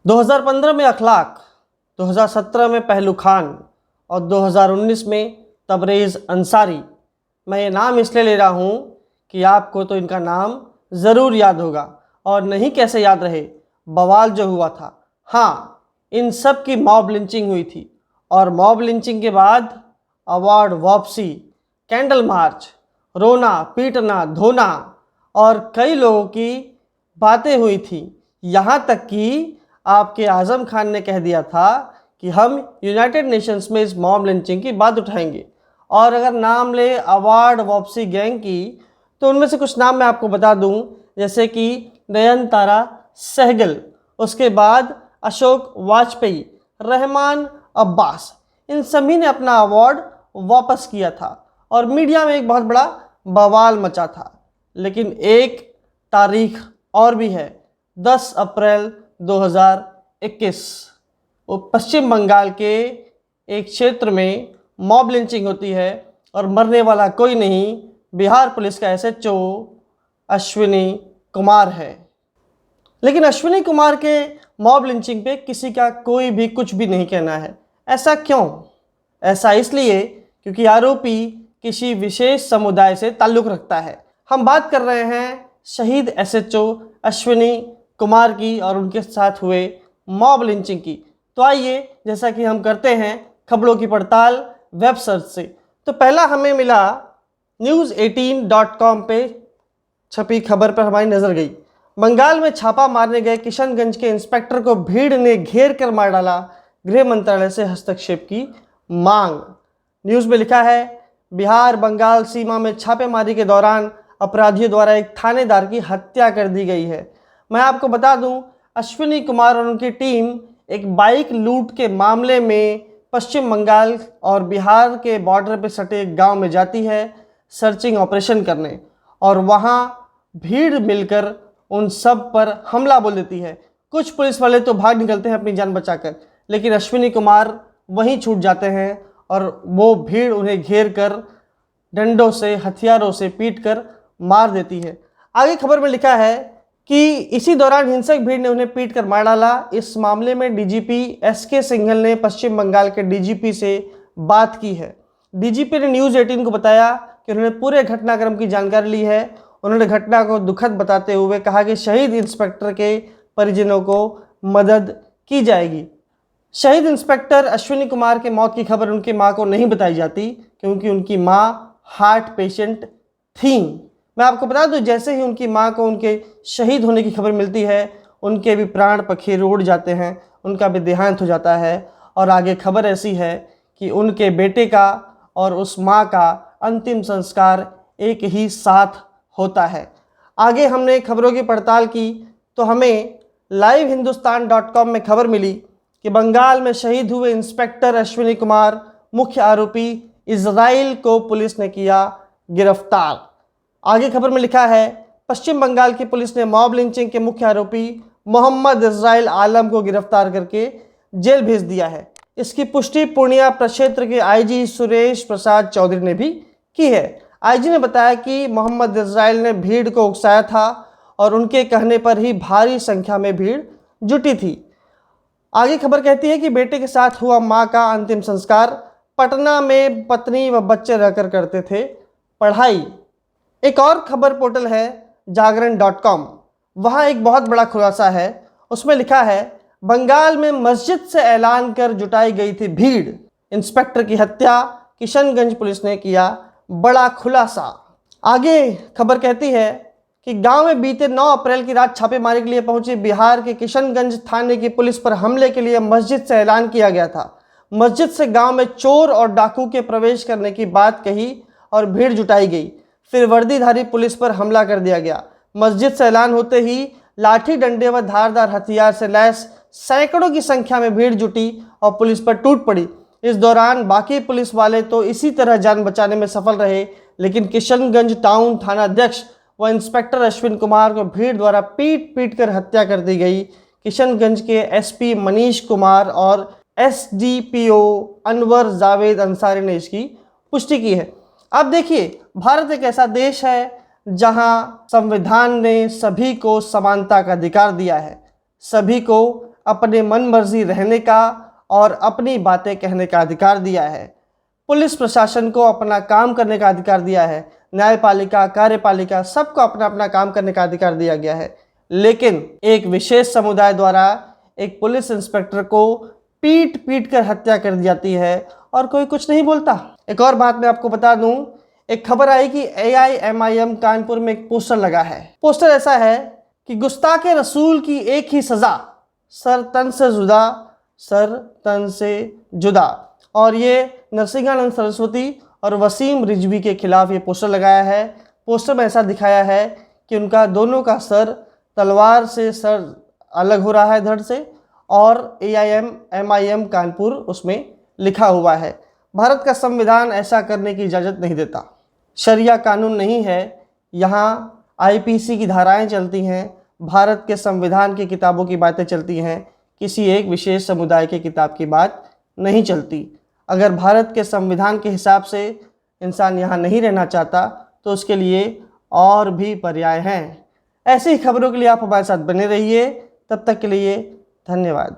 2015 में अखलाक, 2017 में पहलू खान और 2019 में तबरेज़ अंसारी। मैं ये नाम इसलिए ले रहा हूँ कि आपको तो इनका नाम ज़रूर याद होगा, और नहीं कैसे याद रहे, बवाल जो हुआ था। हाँ, इन सब की मॉब लिंचिंग हुई थी, और मॉब लिंचिंग के बाद अवार्ड वापसी, कैंडल मार्च, रोना पीटना धोना और कई लोगों की बातें हुई थी। यहाँ तक कि आपके आज़म खान ने कह दिया था कि हम यूनाइटेड नेशंस में इस मॉब लिंचिंग की बात उठाएंगे। और अगर नाम ले अवार्ड वापसी गैंग की, तो उनमें से कुछ नाम मैं आपको बता दूं, जैसे कि नयनतारा सहगल, उसके बाद अशोक वाजपेयी, रहमान अब्बास। इन सभी ने अपना अवार्ड वापस किया था और मीडिया में एक बहुत बड़ा बवाल मचा था। लेकिन एक तारीख और भी है, 10 अप्रैल 2021। वो पश्चिम बंगाल के एक क्षेत्र में मॉब लिंचिंग होती है और मरने वाला कोई नहीं, बिहार पुलिस का एसएचओ अश्विनी कुमार है। लेकिन अश्विनी कुमार के मॉब लिंचिंग पे किसी का कोई भी कुछ भी नहीं कहना है। ऐसा क्यों? ऐसा इसलिए क्योंकि आरोपी किसी विशेष समुदाय से ताल्लुक़ रखता है। हम बात कर रहे हैं शहीद एसएचओ अश्विनी कुमार की और उनके साथ हुए मॉब लिंचिंग की। तो आइए, जैसा कि हम करते हैं खबरों की पड़ताल वेब सर्च से, तो पहला हमें मिला news18.com पे छपी खबर पर हमारी नज़र गई। बंगाल में छापा मारने गए किशनगंज के इंस्पेक्टर को भीड़ ने घेर कर मार डाला, गृह मंत्रालय से हस्तक्षेप की मांग। न्यूज़ में लिखा है, बिहार बंगाल सीमा में छापेमारी के दौरान अपराधियों द्वारा एक थानेदार की हत्या कर दी गई है। मैं आपको बता दूं, अश्विनी कुमार और उनकी टीम एक बाइक लूट के मामले में पश्चिम बंगाल और बिहार के बॉर्डर पर सटे एक गांव में जाती है सर्चिंग ऑपरेशन करने, और वहां भीड़ मिलकर उन सब पर हमला बोल देती है। कुछ पुलिस वाले तो भाग निकलते हैं अपनी जान बचाकर, लेकिन अश्विनी कुमार वहीं छूट जाते हैं और वो भीड़ उन्हें घेर कर डंडों से, हथियारों से पीट कर मार देती है। आगे खबर में लिखा है कि इसी दौरान हिंसक भीड़ ने उन्हें पीट कर मार डाला। इस मामले में डीजीपी एसके सिंघल ने पश्चिम बंगाल के डीजीपी से बात की है। डीजीपी ने न्यूज़ 18 को बताया कि उन्होंने पूरे घटनाक्रम की जानकारी ली है। उन्होंने घटना को दुखद बताते हुए कहा कि शहीद इंस्पेक्टर के परिजनों को मदद की जाएगी। शहीद इंस्पेक्टर अश्विनी कुमार के मौत की खबर उनकी मां को नहीं बताई जाती, क्योंकि उनकी मां हार्ट पेशेंट थीं। मैं आपको बता दूं, जैसे ही उनकी मां को उनके शहीद होने की खबर मिलती है, उनके भी प्राण पखेरु उड़ जाते हैं, उनका भी देहांत हो जाता है। और आगे खबर ऐसी है कि उनके बेटे का और उस मां का अंतिम संस्कार एक ही साथ होता है। आगे हमने खबरों की पड़ताल की तो हमें livehindustanCom में खबर मिली कि बंगाल में शहीद हुए इंस्पेक्टर अश्विनी कुमार, मुख्य आरोपी इजराइल को पुलिस ने किया गिरफ्तार। आगे खबर में लिखा है, पश्चिम बंगाल की पुलिस ने मॉब लिंचिंग के मुख्य आरोपी मोहम्मद इजराइल आलम को गिरफ्तार करके जेल भेज दिया है। इसकी पुष्टि पूर्णिया प्रक्षेत्र के आईजी सुरेश प्रसाद चौधरी ने भी की है। आईजी ने बताया कि मोहम्मद इजराइल ने भीड़ को उकसाया था और उनके कहने पर ही भारी संख्या में भीड़ जुटी थी। आगे खबर कहती है कि बेटे के साथ हुआ मां का अंतिम संस्कार। पटना में पत्नी व बच्चे रहकर करते थे पढ़ाई। एक और खबर पोर्टल है जागरण.com। वहाँ एक बहुत बड़ा खुलासा है। उसमें लिखा है, बंगाल में मस्जिद से ऐलान कर जुटाई गई थी भीड़, इंस्पेक्टर की हत्या, किशनगंज पुलिस ने किया बड़ा खुलासा। आगे खबर कहती है कि गांव में बीते 9 अप्रैल की रात छापेमारी के लिए पहुंची बिहार के किशनगंज थाने की पुलिस पर हमले के लिए मस्जिद से ऐलान किया गया था। मस्जिद से गांव में चोर और डाकू के प्रवेश करने की बात कही और भीड़ जुटाई गई। फिर वर्दीधारी पुलिस पर हमला कर दिया गया। मस्जिद से ऐलान होते ही लाठी डंडे व धारदार हथियार से लैस सैकड़ों की संख्या में भीड़ जुटी और पुलिस पर टूट पड़ी। इस दौरान बाकी पुलिस वाले तो इसी तरह जान बचाने में सफल रहे, लेकिन किशनगंज टाउन थानाध्यक्ष व इंस्पेक्टर अश्विन कुमार को भीड़ द्वारा पीट पीट कर हत्या कर दी गई। किशनगंज के एसपी मनीष कुमार और एसडीपीओ अनवर जावेद अंसारी ने इसकी पुष्टि की है। अब देखिए, भारत एक ऐसा देश है जहां संविधान ने सभी को समानता का अधिकार दिया है, सभी को अपने मन मर्जी रहने का और अपनी बातें कहने का अधिकार दिया है। पुलिस प्रशासन को अपना काम करने का अधिकार दिया है। न्यायपालिका, कार्यपालिका, सबको अपना अपना काम करने का अधिकार दिया गया है। लेकिन एक विशेष समुदाय द्वारा एक पुलिस इंस्पेक्टर को पीट पीट कर हत्या कर दी जाती है और कोई कुछ नहीं बोलता। एक और बात मैं आपको बता दूं, एक खबर आई कि AIMIM कानपुर में एक पोस्टर लगा है। पोस्टर ऐसा है कि गुस्ताखे रसूल की एक ही सज़ा, सर तन से जुदा, सर तन से जुदा। और ये नरसिंहानंद सरस्वती और वसीम रिजवी के खिलाफ ये पोस्टर लगाया है। पोस्टर में ऐसा दिखाया है कि उनका दोनों का सर तलवार से सर अलग हो रहा है धड़ से, और AIMIM कानपुर उसमें लिखा हुआ है। भारत का संविधान ऐसा करने की इजाज़त नहीं देता। शरिया कानून नहीं है, यहाँ IPC की धाराएं चलती हैं, भारत के संविधान की किताबों की बातें चलती हैं, किसी एक विशेष समुदाय की किताब की बात नहीं चलती। अगर भारत के संविधान के हिसाब से इंसान यहाँ नहीं रहना चाहता तो उसके लिए और भी पर्याय हैं। ऐसी ही खबरों के लिए आप हमारे साथ बने रहिए। तब तक के लिए धन्यवाद।